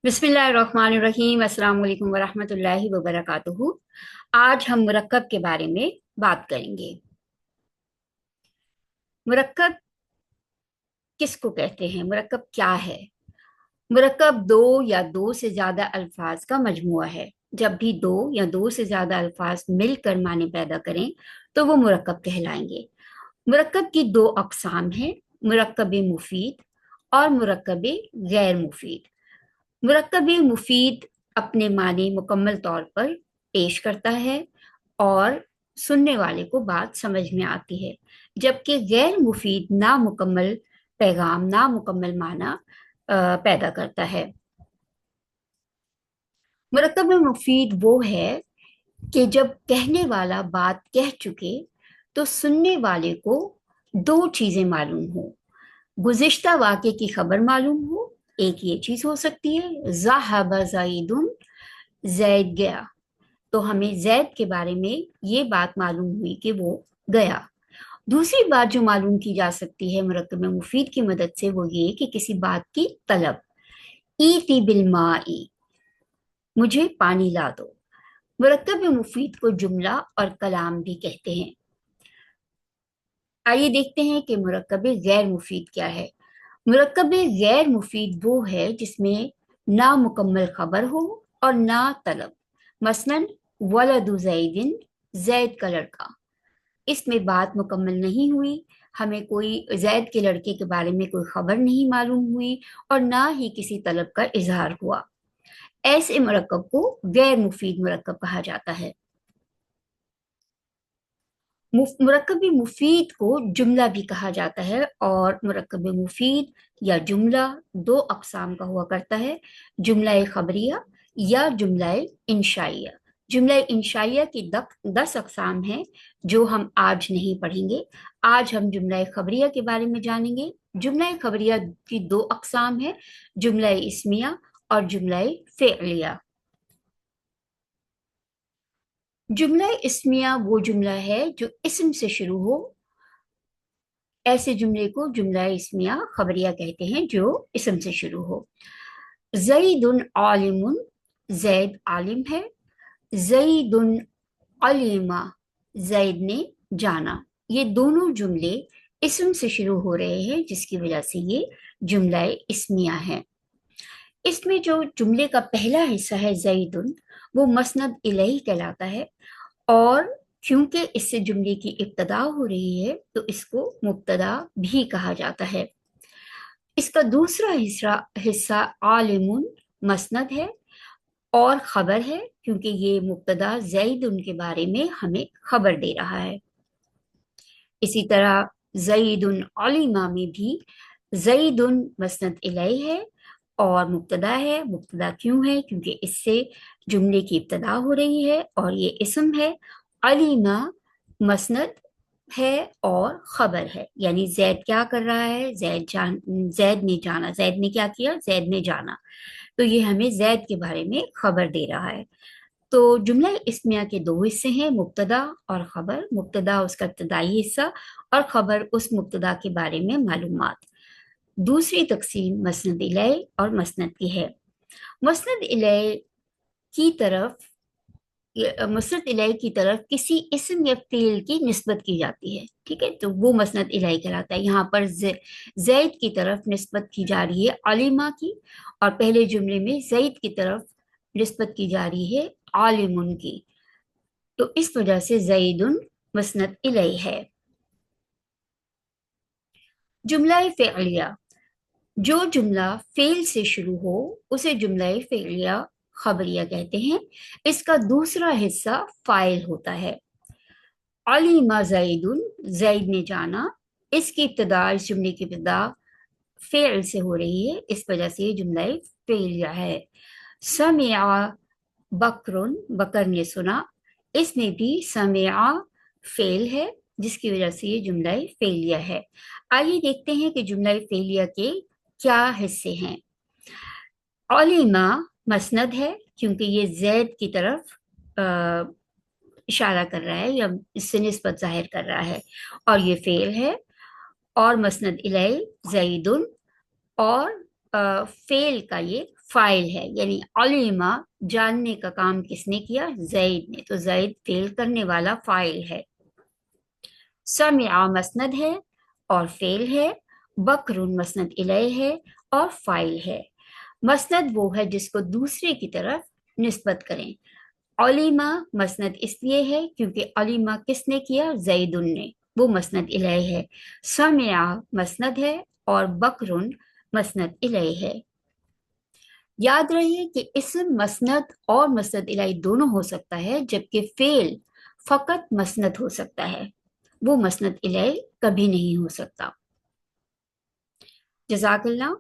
बिस्मिल्लाहिर्रहमानिर्रहीम। अस्सलाम वालेकुम वरहमतुल्लाहि वबरकातुहू। आज हम मुरक्कब के बारे में बात करेंगे। मुरक्कब किसको कहते हैं? मुरक्कब क्या है? मुरक्कब दो या दो से ज्यादा अल्फाज का मजमुआ है। जब भी दो या दो से ज्यादा अल्फाज मिलकर माने पैदा करें तो वो मुरक्कब कहलाएंगे। मुरक्कब की दो अकसाम हैं, मुरक्कब मुफीद और मुरक्कब गैर मुफीद। मुरक्कब मुफीद अपने माने मुकम्मल तौर पर पेश करता है और सुनने वाले को बात समझ में आती है, जबकि गैर मुफीद नामुकम्मल पैगाम, नामुकम्मल माना पैदा करता है। मुरक्कब मुफीद वो है कि जब कहने वाला बात कह चुके तो सुनने वाले को दो चीजें मालूम हो। गुज़िश्ता वाक़े की खबर मालूम हो, एक ये चीज हो सकती है ज़ाहबा ज़ाइदुन, जैद गया, तो हमें जैद के बारे में ये बात मालूम हुई कि वो गया। दूसरी बात जो मालूम की जा सकती है मुरक्कब मुफीद की मदद से वो ये कि किसी बात की तलब, ईती बिलमाई, मुझे पानी ला दो। मुरक्कब मुफीद को जुमला और कलाम भी कहते हैं। आइए देखते हैं कि मुरक्कब गैर मुफीद क्या है। मुरक्कब गैर मुफीद वो है जिसमें ना मुकम्मल खबर हो और ना तलब। मसलन वलदु जैदिन, जैद का लड़का। इसमें बात मुकम्मल नहीं हुई, हमें कोई जैद के लड़के के बारे में कोई खबर नहीं मालूम हुई और ना ही किसी तलब का इजहार हुआ। ऐसे मुरक्कब को गैर मुफीद मुरक्कब कहा जाता है। मुरक्कब मुफीद को जुमला भी कहा जाता है और मुरक्कब मुफीद या जुमला दो अकसाम का हुआ करता है, जुमला खबरिया या जुमला इंशाइया। जुमला इंशाइया की 10 अकसाम हैं जो हम आज नहीं पढ़ेंगे। आज हम जुमला खबरिया के बारे में जानेंगे। जुमला खबरिया की दो अकसाम है, जुमला इस्मिया और जुमला फ़ेलिया। जुमला इस्मिया वो जुमला है जो इस्म से शुरू हो। ऐसे जुमले को जुमला इस्मिया खबरिया कहते हैं जो इस्म से शुरू हो। जईदुन आलिमुन, जैद आलिम है। जईदुन अलीमा, जैद ने जाना। ये दोनों जुमले इस्म से शुरू हो रहे हैं जिसकी वजह से ये जुमला इस्मिया है। इसमें जो जुमले का पहला हिस्सा है जईदुन, वो मसनद इलैही कहलाता है और क्योंकि इससे जुमले की इब्तदा हो रही है तो इसको मुब्तदा भी कहा जाता है। इसका दूसरा हिस्सा हिस्सा आलिमुन मसनद है और खबर है, क्योंकि ये मुब्तदा जैद उनके बारे में हमें खबर दे रहा है। इसी तरह जईदुन अलीमा में भी जईदुन मसनद इलैही है और मुब्तदा है। मुब्तदा क्यों है? क्योंकि इससे जुमले की इब्तदा हो रही है और ये इस्म है। अलीमा मसनद है और खबर है, यानी जैद क्या कर रहा है? जैद ने जाना। जैद ने क्या किया? जैद ने जाना। तो ये हमें जैद के बारे में खबर दे रहा है। तो जुमला इस्मिया के दो हिस्से हैं, मुब्तदा और खबर। मुब्तदा उसका इब्तदाई हिस्सा और खबर उस मुब्तदा के बारे में मालूमात। दूसरी तकसीम मसनद इलैही और मसनद की है। मसनद इलैही की तरफ मसनद इलैही की तरफ किसी इस्म या फ़िल की निस्बत की जाती है, ठीक है, तो वो मसनद इलैही कहलाता है। यहाँ पर जैद की तरफ निस्बत की जा रही है अलीमा की और पहले जुमले में जैद की तरफ निस्बत की जा रही है आलिमुन की, तो इस वजह से जैदुन मसनद इलैही है। जुमला फ़िलिया, जो जुमला फेल से शुरू हो उसे जुमला फेलिया खबरिया कहते हैं। इसका दूसरा हिस्सा फाइल होता है। अलीमा जैदुन, जैद ने जाना। इसकी इब्तदा, इस जुमले की इब्तदा फेल से हो रही है, इस वजह से ये जुमला फेलिया है। समिया बकरुन, बकर ने सुना। इसमें भी समिया फेल है जिसकी वजह से ये जुमला फेलिया है। आइए देखते हैं कि जुमला फेलिया के क्या हिस्से हैं। औलिमा मसनद है क्योंकि ये जैद की तरफ इशारा कर रहा है या इससे निस्बत जाहिर कर रहा है, और ये फेल है। और मसनद इलैही जैदुन और फेल का ये फाइल है, यानी अलीमा जानने का काम किसने किया? जैद ने, तो जैद फेल करने वाला फाइल है। समिआ मसनद है और फेल है। बकरुन मसनद इलय है और फाइल है। मसनद वो है जिसको दूसरे की तरफ निस्बत करें। अलीमा मसनद इसलिए है क्योंकि अलीमा किसने किया? जैदुन ने, वो मसनद इलय है। समिआ मसनद है और बकरुन मसनद इलय है। याद रहे कि इसम मसनद और मसनद इलय दोनों हो सकता है, जबकि फेल फकत मसनद हो सकता है, वो मसनद इलय कभी नहीं हो सकता। जज़ाकल्लाह।